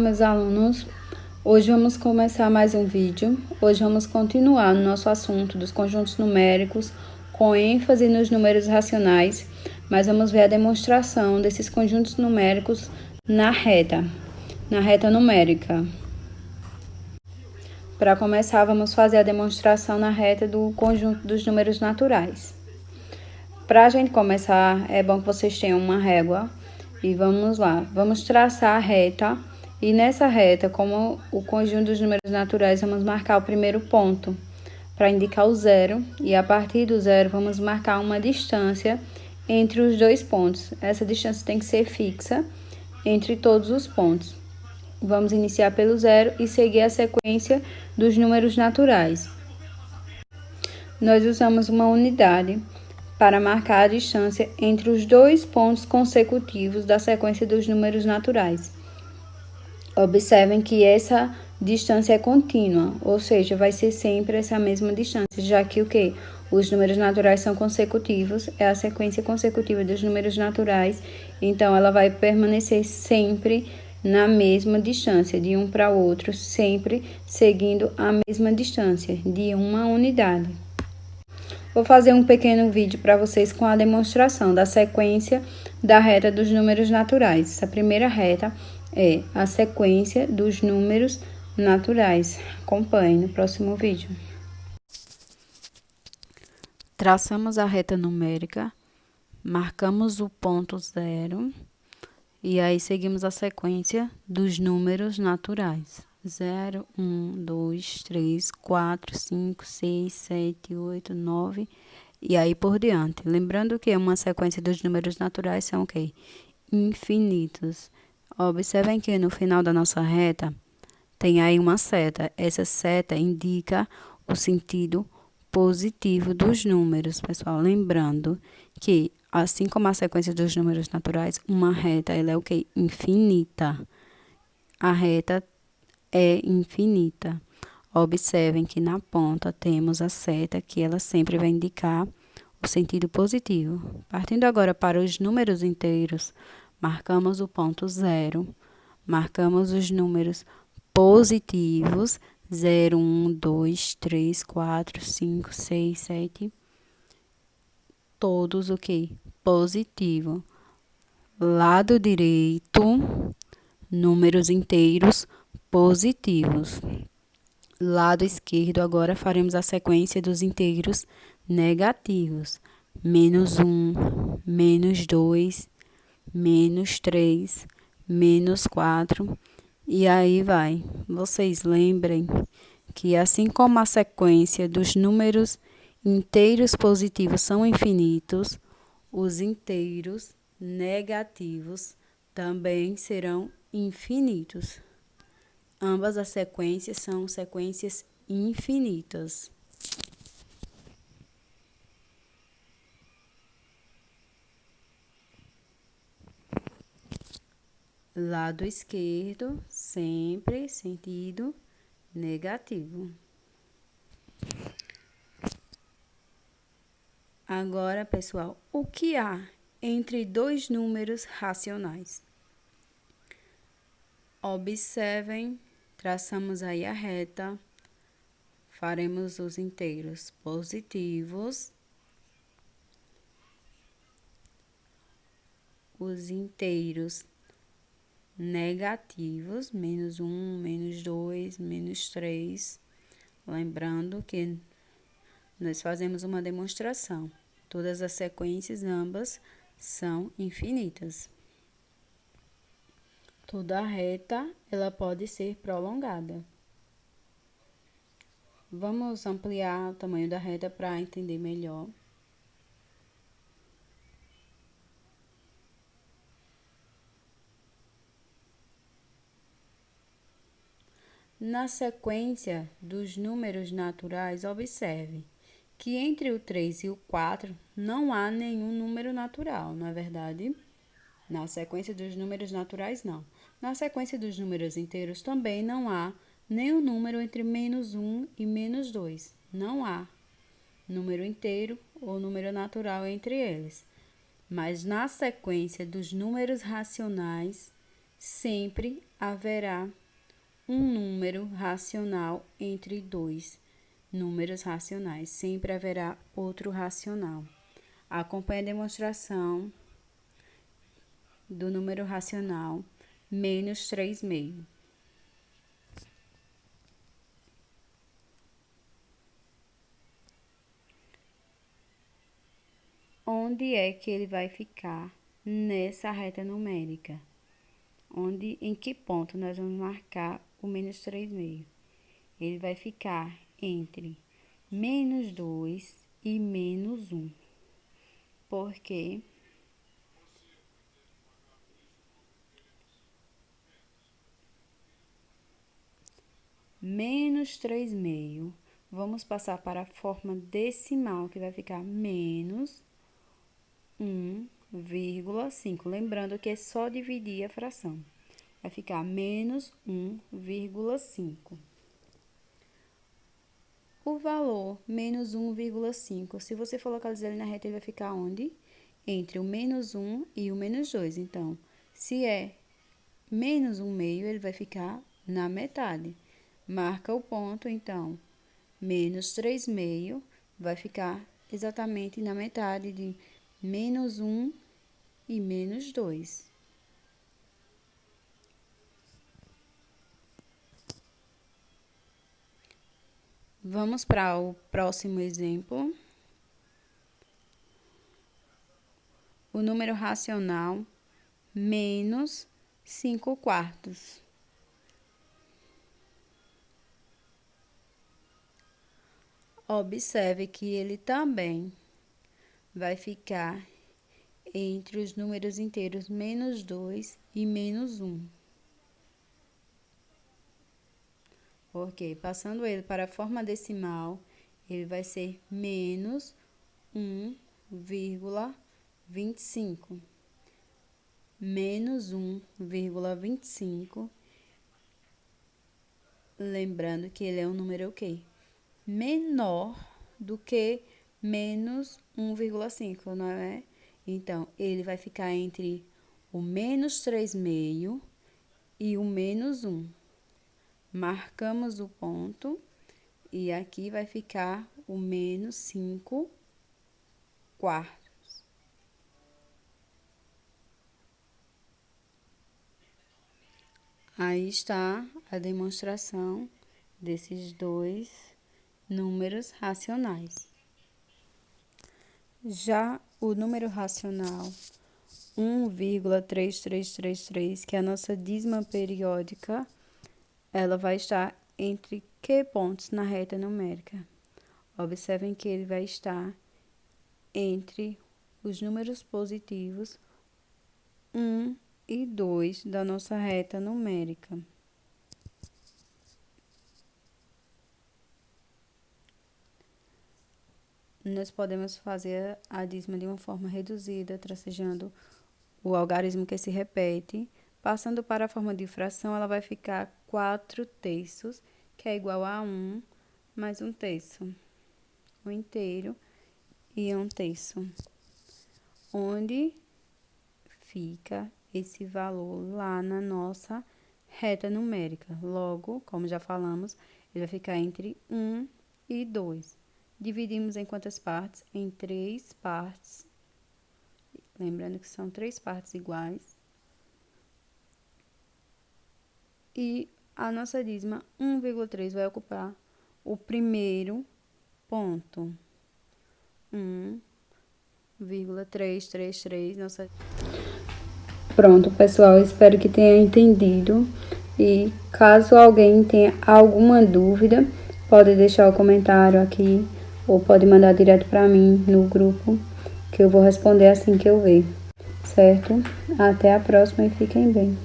meus alunos. Hoje vamos começar mais um vídeo. Hoje vamos continuar no nosso assunto dos conjuntos numéricos, com ênfase nos números racionais, mas vamos ver a demonstração desses conjuntos numéricos na reta numérica. Para começar, vamos fazer a demonstração na reta do conjunto dos números naturais. Para a gente começar, é bom que vocês tenham uma régua e vamos lá. Vamos traçar a reta e nessa reta, como o conjunto dos números naturais, vamos marcar o primeiro ponto para indicar o zero e a partir do zero vamos marcar uma distância entre os dois pontos. Essa distância tem que ser fixa entre todos os pontos. Vamos iniciar pelo zero e seguir a sequência dos números naturais. Nós usamos uma unidade para marcar a distância entre os dois pontos consecutivos da sequência dos números naturais. Observem que essa distância é contínua, ou seja, vai ser sempre essa mesma distância, já que os números naturais são consecutivos, é a sequência consecutiva dos números naturais, então ela vai permanecer sempre na mesma distância, de um para o outro, sempre seguindo a mesma distância, de uma unidade. Vou fazer um pequeno vídeo para vocês com a demonstração da sequência da reta dos números naturais. Essa primeira reta é a sequência dos números naturais. Acompanhe no próximo vídeo. Traçamos a reta numérica, marcamos o ponto zero e aí seguimos a sequência dos números naturais. 0, 1, 2, 3, 4, 5, 6, 7, 8, 9 e aí por diante. Lembrando que uma sequência dos números naturais são infinitos. Observem que no final da nossa reta tem aí uma seta. Essa seta indica o sentido positivo dos números, pessoal. Lembrando que, assim como a sequência dos números naturais, uma reta ela é infinita. A reta é infinita. Observem que na ponta temos a seta que ela sempre vai indicar o sentido positivo. Partindo agora para os números inteiros, marcamos o ponto zero, marcamos os números positivos, 0, 1, 2, 3, 4, 5, 6, 7, todos positivo. Lado direito, números inteiros positivos. Lado esquerdo, agora faremos a sequência dos inteiros negativos. Menos 1, menos 2, menos 3, menos 4, e aí vai. Vocês lembrem que assim como a sequência dos números inteiros positivos são infinitos, os inteiros negativos também serão infinitos. Ambas as sequências são sequências infinitas. Lado esquerdo, sempre sentido negativo. Agora, pessoal, o que há entre dois números racionais? Observem, traçamos aí a reta, faremos os inteiros positivos, os inteiros negativos, menos 1, menos 2, menos 3. Lembrando que nós fazemos uma demonstração. Todas as sequências, ambas, são infinitas. Toda reta, ela pode ser prolongada. Vamos ampliar o tamanho da reta para entender melhor. Na sequência dos números naturais, observe que entre o 3 e o 4 não há nenhum número natural, não é verdade? Na sequência dos números naturais, não. Na sequência dos números inteiros também não há nenhum número entre menos 1 e menos 2. Não há número inteiro ou número natural entre eles. Mas na sequência dos números racionais, sempre haverá um número racional entre dois números racionais. Sempre haverá outro racional. Acompanhe a demonstração do número racional menos 3/2. Onde é que ele vai ficar nessa reta numérica? Em que ponto nós vamos marcar o menos 3/2? Ele vai ficar entre menos 2 e menos 1. Porque menos 3/2, vamos passar para a forma decimal, que vai ficar menos 1,5. Lembrando que é só dividir a fração. Vai ficar menos 1,5. O valor menos 1,5, se você for localizar ele na reta, ele vai ficar onde? Entre o menos 1 e o menos 2. Então, se é menos 1/2, ele vai ficar na metade. Marca o ponto, então, menos 3/2 vai ficar exatamente na metade de menos 1 e menos 2. Vamos para o próximo exemplo. O número racional menos 5/4. Observe que ele também vai ficar entre os números inteiros menos 2 e menos 1. Porque, passando ele para a forma decimal, ele vai ser menos 1,25. Menos 1,25. Lembrando que ele é um número o quê? Menor do que menos 1,5, não é? Então, ele vai ficar entre o menos 3/2 e o menos 1. Marcamos o ponto e aqui vai ficar o menos 5/4. Aí está a demonstração desses dois números racionais. Já o número racional 1,3333, que é a nossa dízima periódica, ela vai estar entre que pontos na reta numérica? Observem que ele vai estar entre os números positivos 1 e 2 da nossa reta numérica. Nós podemos fazer a dízima de uma forma reduzida, tracejando o algarismo que se repete. Passando para a forma de fração, ela vai ficar 4/3, que é igual a 1 mais 1/3. 1 inteiro e 1/3. Onde fica esse valor lá na nossa reta numérica. Logo, como já falamos, ele vai ficar entre 1 e 2. Dividimos em quantas partes? Em 3 partes. Lembrando que são 3 partes iguais. E a nossa dízima 1,3 vai ocupar o primeiro ponto. 1,333, nossa... Pronto, pessoal, espero que tenha entendido. E caso alguém tenha alguma dúvida, pode deixar o comentário aqui ou pode mandar direto para mim no grupo, que eu vou responder assim que eu ver, certo? Até a próxima e fiquem bem.